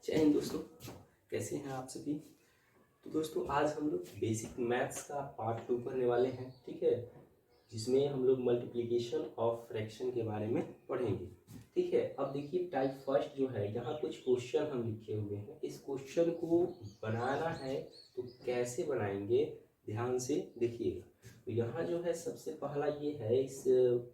जय हिंद दोस्तों, कैसे हैं आप सभी। तो दोस्तों आज हम लोग बेसिक मैथ्स का पार्ट 2 पढ़ने वाले हैं, ठीक है, जिसमें हम लोग मल्टीप्लिकेशन ऑफ फ्रैक्शन के बारे में पढ़ेंगे। ठीक है, अब देखिए टाइप फर्स्ट जो है, यहाँ कुछ क्वेश्चन हम लिखे हुए हैं। इस क्वेश्चन को बनाना है तो कैसे बनाएंगे, ध्यान से देखिएगा। तो यहाँ जो है सबसे पहला ये है इस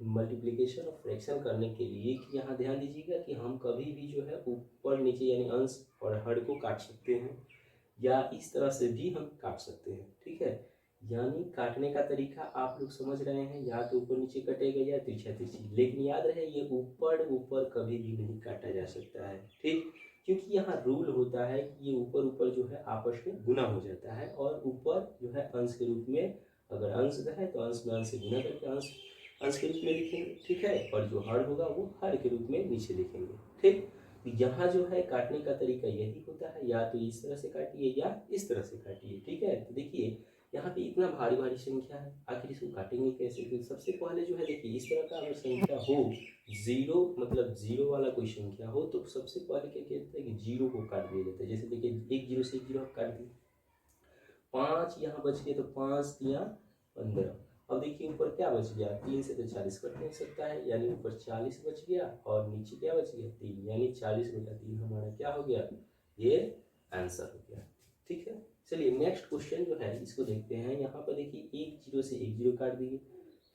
मल्टीप्लिकेशन ऑफ फ्रैक्शन करने के लिए कि यहाँ ध्यान दीजिएगा कि हम कभी भी जो है ऊपर नीचे यानी अंश और हर को काट सकते हैं, या इस तरह से भी हम काट सकते हैं। ठीक है, यानी काटने का तरीका आप लोग समझ रहे हैं, या तो ऊपर नीचे कटेगा या तिरछा तिरछी, लेकिन याद रहे ये ऊपर ऊपर कभी भी नहीं काटा जा सकता है। ठीक, क्योंकि यहाँ रूल होता है कि ये ऊपर ऊपर जो है आपस में गुना हो जाता है, और ऊपर जो है अंश के रूप में, अगर अंश है तो अंश में अंश से गुना करके अंश अंश के रूप में लिखेंगे। ठीक है, और जो हर होगा वो हर के रूप में नीचे लिखेंगे। ठीक, यहाँ जो है काटने का तरीका यही होता है, या तो इस तरह से काटिए या इस तरह से काटिए। ठीक है, तो देखिए यहाँ पे इतना भारी भारी संख्या है, आखिर इसको काटेंगे कैसे। तो सबसे पहले जो है देखिए, इस तरह का अगर संख्या हो, जीरो मतलब जीरो वाला कोई संख्या हो, तो सबसे पहले क्या कहते हैं कि जीरो को काट दिया जाता है। जैसे देखिए एक जीरो से एक जीरो आप काट दिए, 5 यहाँ बच गए तो 5 तिया 15। अब देखिए ऊपर क्या बच गया, 3 से तो 40 कट नहीं सकता है, यानी ऊपर 40 बच गया और नीचे क्या बच गया 3, यानी 40/3 हमारा क्या हो गया, ये आंसर हो गया। ठीक है, चलिए नेक्स्ट क्वेश्चन जो है इसको देखते हैं। यहाँ पर देखिए एक जीरो से एक जीरो काट दिए,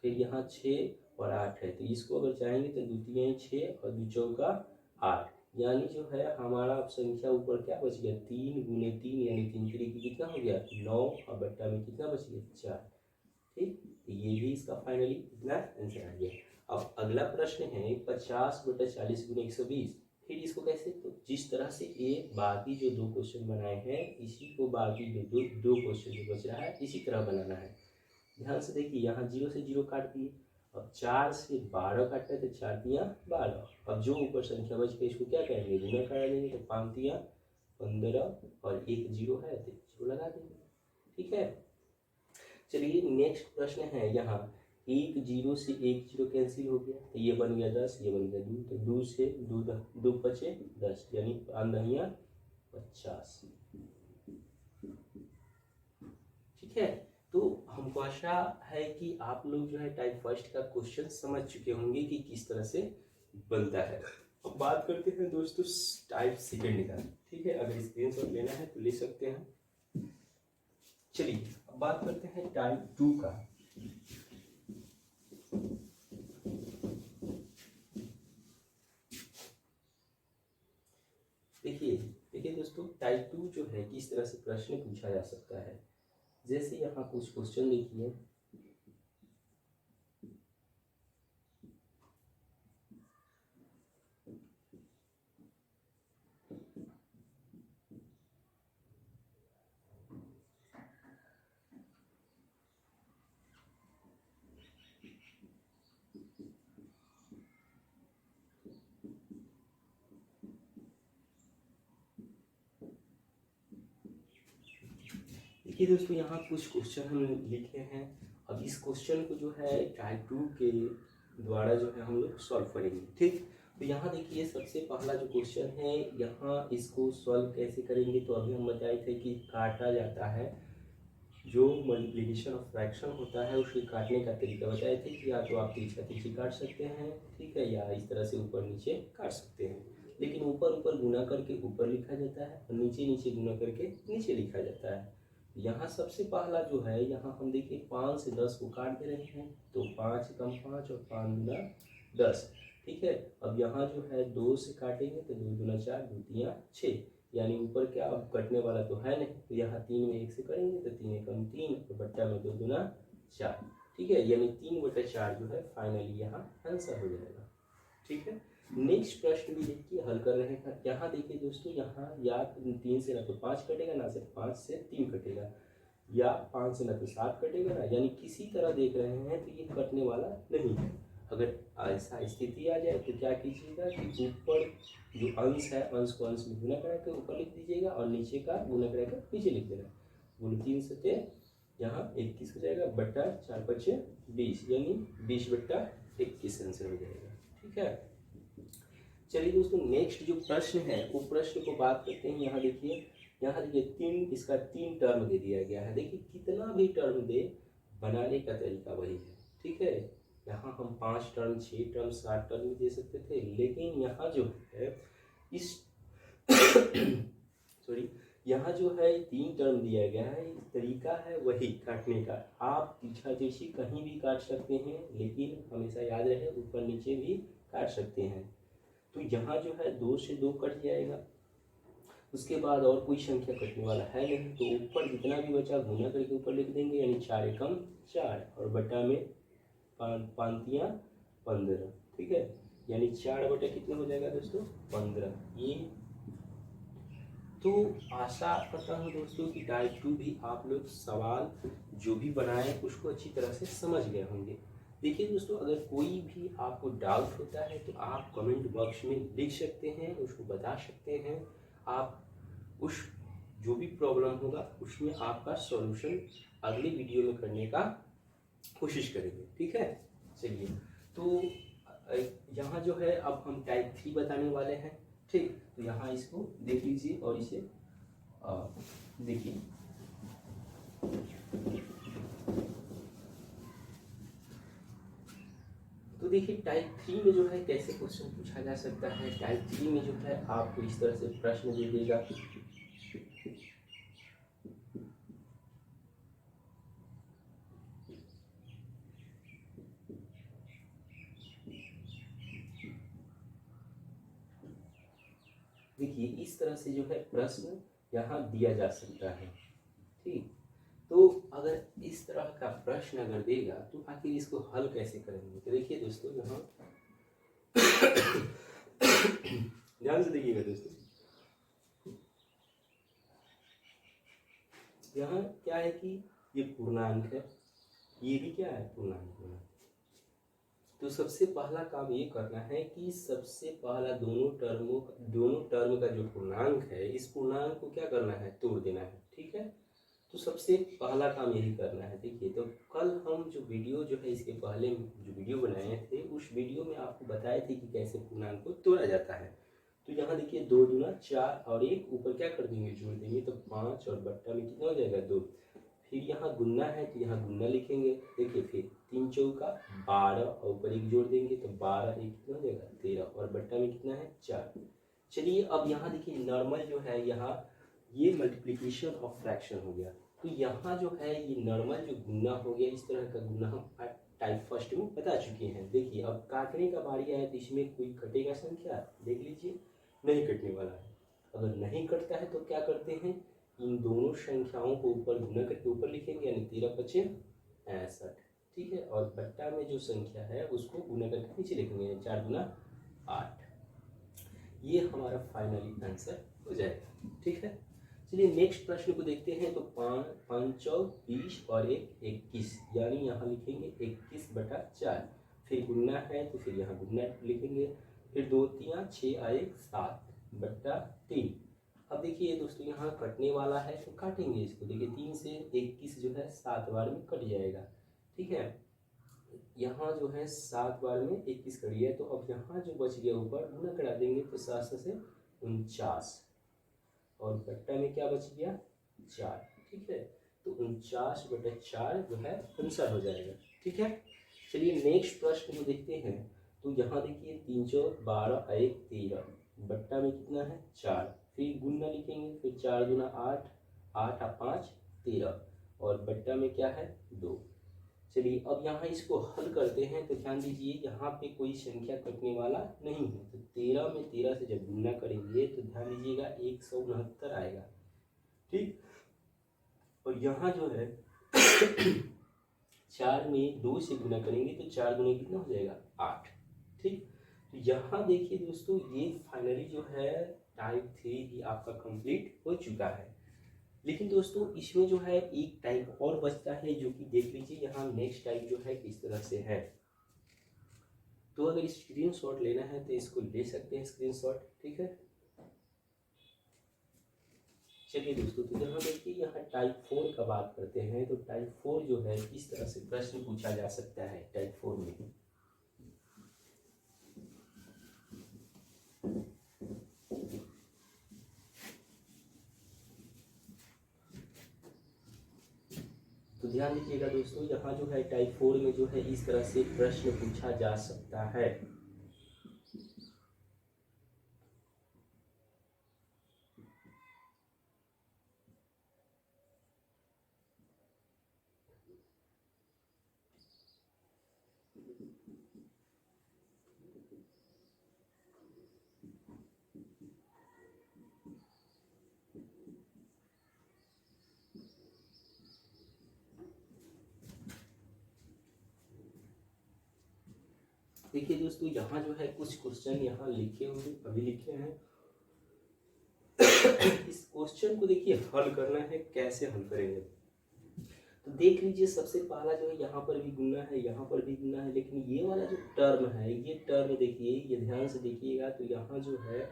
फिर यहाँ 6 और 8 है, तो इसको अगर चाहेंगे तो 2 तियाँ 6 और 2 चौका 8, यानी जो है हमारा संख्या ऊपर क्या बच गया, 3 × 3 यानी 3×3 कितना हो गया 9, और बट्टा में कितना बच गया 4। ठीक, तो ये भी इसका फाइनली इतना आंसर आ गया। अब अगला प्रश्न है 50/40 × 120। फिर इसको कैसे, तो जिस तरह से ये बाकी जो दो क्वेश्चन बनाए हैं, इसी को बाकी जो दो क्वेश्चन जो बच रहा है इसी तरह बनाना है। ध्यान से देखिए, यहाँ 0 से 0 काट दिए, अब 4 से 12 काटना है तो 4 तियाँ 12। अब जो ऊपर संख्या बच गई इसको क्या करेंगे, गुना करा देंगे, तो 5 तियाँ 15 और एक जीरो है तो जीरो लगा देंगे। ठीक है, चलिए नेक्स्ट प्रश्न है। यहाँ एक जीरो से एक जीरो कैंसिल हो गया, तो ये बन गया 10, ये बन गया 2, तो 2 से 2 बचे 10, यानी 5×9 50। ठीक है, तो हमको आशा है कि आप लोग जो है टाइप फर्स्ट का क्वेश्चन समझ चुके होंगे कि किस तरह से बनता है। अब बात करते हैं दोस्तों टाइप सेकंड का। ठीक है, अगर स्क्रीनशॉट लेना है तो ले सकते हैं। चलिए अब बात करते हैं टाइप 2 का। देखिए देखिए दोस्तों, टाइप 2 जो है किस तरह से प्रश्न पूछा जा सकता है। जैसे यहाँ कुछ क्वेश्चन देखिए, देखिए दोस्तों यहाँ कुछ क्वेश्चन हम लिखे हैं। अब इस क्वेश्चन को जो है टाइप 2 के द्वारा जो है हम लोग सॉल्व करेंगे। ठीक, तो यहाँ देखिए सबसे पहला जो क्वेश्चन है, यहाँ इसको सॉल्व कैसे करेंगे, तो अभी हम बताए थे कि काटा जाता है, जो मल्टीप्लिकेशन ऑफ फ्रैक्शन होता है उसके काटने का तरीका बताए थे कि या तो आप तिरछा तिरछी काट सकते हैं, ठीक है, या इस तरह से ऊपर नीचे काट सकते हैं। लेकिन ऊपर ऊपर गुना करके ऊपर लिखा जाता है और नीचे नीचे गुना करके नीचे लिखा जाता है। यहाँ सबसे पहला जो है, यहाँ हम देखिए 5 से 10 को काट दे रहे हैं, तो 5 कम 5 और 5 गुना 10। ठीक है, अब यहाँ जो है 2 से काटेंगे तो 2 गुना 4, 2 तियाँ 6, यानी ऊपर क्या अब कटने वाला तो है नहीं, तो यहाँ 3 में 1 से करेंगे तो 3 एकम 3 और बट्टा में 2 गुना 4। ठीक है, यानी 3/4 जो है फाइनली यहाँ आंसर हो जाएगा। ठीक है, नेक्स्ट प्रश्न भी देखिए हल कर रहे हैं। यहाँ देखिए दोस्तों, यहाँ या 3 से ना तो 5 कटेगा, ना से 5 से 3 कटेगा, या 5 से ना तो 7 कटेगा ना, यानी किसी तरह देख रहे हैं तो ये कटने वाला नहीं है। अगर ऐसा स्थिति आ जाए तो क्या कीजिएगा कि ऊपर जो अंश है, अंश को अंश में गुना करा के ऊपर लिख दीजिएगा और नीचे का गुना करा कर नीचे लिख देना। बोलो 3 से यहाँ 21 हो जाएगा, बट्टा 4×5 = 20, यानी 20/21 आंसर हो जाएगा। ठीक है, चलिए दोस्तों, नेक्स्ट जो प्रश्न है वो प्रश्न को बात करते हैं। यहाँ देखिए, इसका तीन टर्म दे दिया गया है। देखिए कितना भी टर्म दे, बनाने का तरीका वही है, ठीक है। यहाँ हम 5 टर्म, 6 टर्म, 7 टर्म भी दे सकते थे, लेकिन यहाँ जो है इस सॉरी, यहाँ जो है 3 टर्म दिया गया है। तरीका है वही काटने का। आप पीछा जैसी कहीं भी काट सकते हैं, लेकिन हमेशा याद रहे ऊपर नीचे भी काट सकते हैं। तो यहाँ जो है 2 से 2 कट जाएगा, उसके बाद और कोई संख्या कटने वाला है नहीं, तो ऊपर जितना भी बचा गुना करके ऊपर लिख देंगे, यानी 4 एकम 4 और बटा में 5 15, ठीक है। यानी 4 बटा कितने हो जाएगा दोस्तों, 15। ये तो आशा करता हूँ दोस्तों कि टाइप 2 भी आप लोग सवाल जो भी बनाए उसको अच्छी तरह से समझ गए होंगे। देखिए दोस्तों, अगर कोई भी आपको डाउट होता है तो आप कमेंट बॉक्स में लिख सकते हैं, उसको बता सकते हैं। आप उस जो भी प्रॉब्लम होगा उसमें आपका सॉल्यूशन अगले वीडियो में करने का कोशिश करेंगे, ठीक है। चलिए, तो यहाँ जो है अब हम टाइप 3 बताने वाले हैं, ठीक। तो यहाँ इसको देख लीजिए और इसे देखिए। तो देखिए टाइप 3 में जो है कैसे क्वेश्चन पूछा जा सकता है। टाइप 3 में जो है आपको इस तरह से प्रश्न दे देगा। देखिए इस तरह से जो है प्रश्न यहाँ दिया जा सकता है, ठीक। तो अगर इस तरह का प्रश्न अगर देगा तो आखिर इसको हल कैसे करेंगे। तो देखिए दोस्तों, यहाँ ध्यान से देखिएगा दोस्तों, यहाँ क्या है कि ये पूर्णांक है, ये भी क्या है, पूर्णांक है। तो सबसे पहला काम ये करना है कि सबसे पहला दोनों टर्म का जो पूर्णांक है, इस पूर्णांक को क्या करना है, तोड़ देना है, ठीक है। तो सबसे पहला काम यही करना है। देखिए, तो कल हम जो वीडियो जो है इसके पहले जो वीडियो बनाए थे, उस वीडियो में आपको बताए थे कि कैसे पूर्णांक को तोड़ा जाता है। तो यहाँ देखिए 2 दूना 4 और 1 ऊपर क्या कर देंगे, जोड़ देंगे, तो 5 और बट्टा में कितना हो जाएगा, 2। फिर यहाँ गुन्ना है तो यहाँ गुन्ना लिखेंगे। देखिए फिर 3 चौका 12 और ऊपर 1 जोड़ देंगे, तो 12 1 कितना हो जाएगा, 13 और बट्टा में कितना है, 4। चलिए अब यहाँ देखिए नॉर्मल जो है, यहाँ ये मल्टीप्लिकेशन ऑफ फ्रैक्शन हो गया। तो यहाँ जो है ये नॉर्मल जो गुना हो गया, इस तरह का गुना हम टाइप फर्स्ट में बता चुके हैं। देखिए अब काटने का बारी आया तो इसमें कोई कटेगा संख्या, देख लीजिए नहीं कटने वाला है। अगर नहीं कटता है तो क्या करते हैं, इन दोनों संख्याओं को ऊपर गुना करके ऊपर लिखेंगे, यानी 13 पचे 65, ठीक है। और बट्टा में जो संख्या है उसको गुना करके नीचे लिखेंगे, 4 गुना 8। ये हमारा फाइनली आंसर हो जाएगा, ठीक है। चलिए नेक्स्ट प्रश्न को देखते हैं। तो 5 20 और 1 21, यानी यहाँ लिखेंगे 21 बटा 4। फिर गुना है तो फिर यहाँ गुना लिखेंगे, फिर 2 3 6 और 1 7 बटा 3। अब देखिए दोस्तों, यहाँ कटने वाला है तो काटेंगे इसको। देखिए 3 से 21 जो है 7 बार में कट जाएगा, ठीक है। यहाँ जो है 7 बार में 21 कट गया, तो अब यहाँ जो बच गया ऊपर गुना करा देंगे, तो 7 से 49 और बट्टा में क्या बच गया, 4, ठीक है। तो 49 बटा 4 जो है आंसर हो जाएगा, ठीक है। चलिए नेक्स्ट प्रश्न को देखते हैं। तो यहाँ देखिए 3 चौक 12 1 13 बट्टा में कितना है, 4। फिर गुना लिखेंगे, फिर 4 गुना 8 8 और 5 13 और बट्टा में क्या है, 2। चलिए अब यहाँ इसको हल करते हैं। तो ध्यान दीजिए, यहाँ पे कोई संख्या कटने वाला नहीं है, तो 13 में 13 से जब गुना करेंगे तो ध्यान दीजिएगा 169 आएगा, ठीक। और यहाँ जो है 4 में 2 से गुना करेंगे तो 4 गुना कितना हो जाएगा, 8, ठीक। तो यहाँ देखिए दोस्तों, ये फाइनली जो है टाइप 3 भी आपका कंप्लीट हो चुका है। लेकिन दोस्तों इसमें जो है एक टाइप और बचता है, जो कि देख लीजिए यहाँ नेक्स्ट टाइप जो है किस तरह से है। तो अगर स्क्रीनशॉट लेना है तो इसको ले सकते हैं स्क्रीनशॉट, ठीक है। चलिए दोस्तों, तो यहाँ देखिए यहाँ टाइप 4 का बात करते हैं। तो टाइप 4 जो है किस तरह से प्रश्न पूछा जा सकता है टाइप 4 में। तो ध्यान दीजिएगा दोस्तों, यहाँ जो है टाइप 4 में जो है इस तरह से प्रश्न पूछा जा सकता है। देखिए दोस्तों, यहाँ जो है कुछ क्वेश्चन यहाँ लिखे होंगे, अभी लिखे हैं। इस क्वेश्चन को देखिए हल करना है, कैसे हल करेंगे तो देख लीजिए। सबसे पहला जो है यहाँ पर भी गुना है, यहाँ पर भी गुना है, लेकिन ये वाला जो टर्म है, ये टर्म देखिए, ये ध्यान से देखिएगा तो यहाँ जो है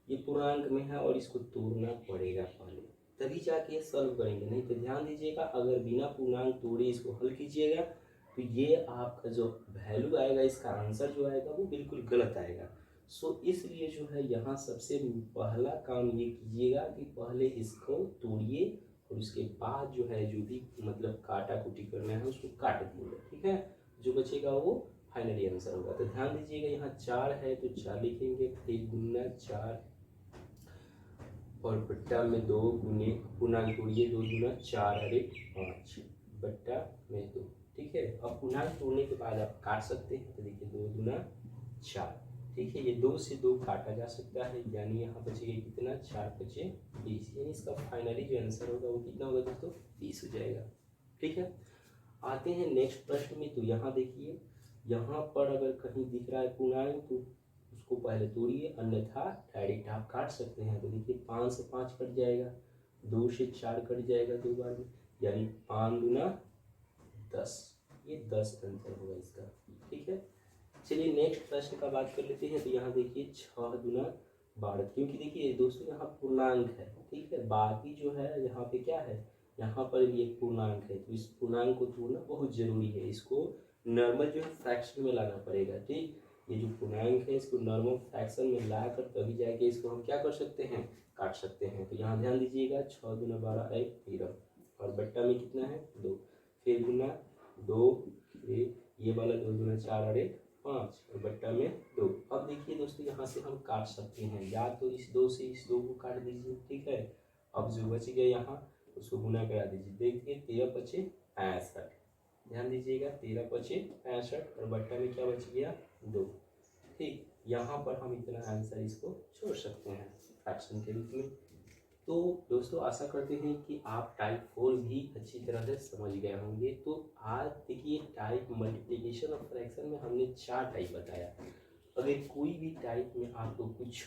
ये पूर्णांक में है और इसको तोड़ना पड़ेगा पहले, तभी जाके सॉल्व करेंगे। नहीं तो ध्यान दीजिएगा, अगर बिना पूर्णांक तोड़े इसको हल कीजिएगा तो ये आपका जो वैल्यू आएगा, इसका आंसर जो आएगा वो बिल्कुल गलत आएगा। सो इसलिए जो है यहाँ सबसे पहला काम ये कीजिएगा कि पहले इसको तोड़िए और उसके बाद जो है जो भी मतलब काटा कुटी करना है उसको काट दीजिएगा, ठीक है। जो बचेगा वो फाइनली आंसर होगा। तो ध्यान दीजिएगा, यहाँ 4 है तो 4 लिखेंगे, फिर गुना 4 और बट्टा में 2 गुने पूर्णांक तोड़िए, 2 गुना 4 अरे 5 बट्टा में 2, ठीक है। अब पूर्णांक तोड़ने के बाद आप काट सकते हैं, तो देखिए 2 गुना 4, ठीक है। ये 2 से 2 काटा जा सकता है, यानी यहाँ बचेगा कितना, 4 बचे 20, यानी इसका फाइनली जो आंसर होगा वो कितना होगा दोस्तों, 20 हो जाएगा, ठीक है। आते हैं नेक्स्ट प्रश्न में। तो यहाँ देखिए, यहाँ पर अगर कहीं दिख रहा है पूर्णांक तो उसको पहले तोड़िए, अन्यथा डायरेक्ट आप काट सकते हैं। तो देखिए 5 से 5 कट जाएगा, 2 से 4 कट जाएगा 2 बार में, यानी 5 गुना 10, ये 10 आंसर होगा इसका, ठीक है। चलिए नेक्स्ट प्रश्न का बात कर लेते हैं। तो यहाँ देखिए 6 गुना 12, क्योंकि देखिए दोस्तों यहाँ पूर्णांक है, ठीक है। बाकी जो है यहाँ पे क्या है, यहाँ पर भी एक पूर्णांक है, तो इस पूर्णांक को तोड़ना बहुत जरूरी है। इसको नॉर्मल जो है फ्रैक्शन में लाना पड़ेगा, ठीक। ये जो पूर्णांक है इसको नॉर्मल फ्रैक्शन में ला कर तभी जाके इसको हम क्या कर सकते हैं, काट सकते हैं। तो यहाँ ध्यान दीजिएगा, 6 गुना 12 एक 13 और बट्टा में कितना है 2, फिर गुना 2, फिर ये वाला 2 गुना 4 और 1 5 और बट्टा में 2। अब देखिए दोस्तों, यहाँ से हम काट सकते हैं, या तो इस 2 से इस 2 को काट दीजिए, ठीक है। अब जो बच गया यहाँ उसको गुना करा दीजिए, देखिए 13 पचे 65, ध्यान दीजिएगा 13 पचे 65 और बट्टा में क्या बच गया 2, ठीक। यहाँ पर हम इतना आंसर इसको छोड़ सकते हैं फ्रैक्शन के रूप में। तो दोस्तों आशा करते हैं कि आप टाइप 4 भी अच्छी तरह से समझ गए होंगे। तो आज देखिए टाइप मल्टीप्लिकेशन और फ्रैक्शन में हमने 4 टाइप बताया। अगर कोई भी टाइप में आपको कुछ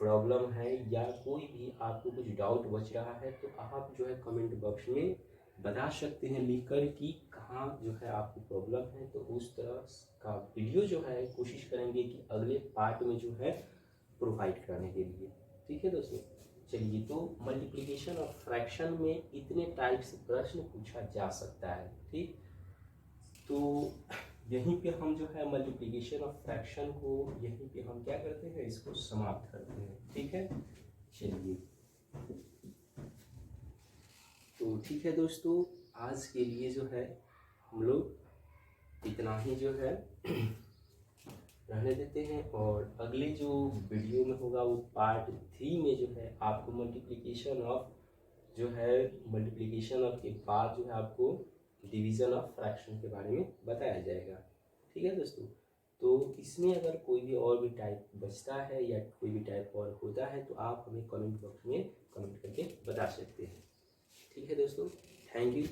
प्रॉब्लम है या कोई भी आपको कुछ डाउट बच रहा है तो आप जो है कमेंट बॉक्स में बता सकते हैं लिखकर कि कहाँ जो है आपको प्रॉब्लम है। तो उस तरह का वीडियो जो है कोशिश करेंगे कि अगले पार्ट में जो है प्रोवाइड करने के लिए, ठीक है दोस्तों। चलिए, तो मल्टीप्लिकेशन और फ्रैक्शन में इतने टाइप से प्रश्न पूछा जा सकता है, ठीक। तो यहीं पे हम जो है मल्टीप्लिकेशन और फ्रैक्शन को यहीं पे हम क्या करते हैं, इसको समाप्त करते हैं, ठीक है। चलिए, तो ठीक है दोस्तों, आज के लिए जो है हम लोग इतना ही जो है रहने देते हैं, और अगले जो वीडियो में होगा वो पार्ट 3 में जो है आपको मल्टीप्लिकेशन ऑफ जो है मल्टीप्लिकेशन ऑफ के बाद जो है आपको डिवीज़न ऑफ फ्रैक्शन के बारे में बताया जाएगा, ठीक है दोस्तों। तो इसमें अगर कोई भी और भी टाइप बचता है या कोई भी टाइप और होता है तो आप हमें कमेंट बॉक्स में कमेंट करके बता सकते हैं, ठीक है दोस्तों। Thank you.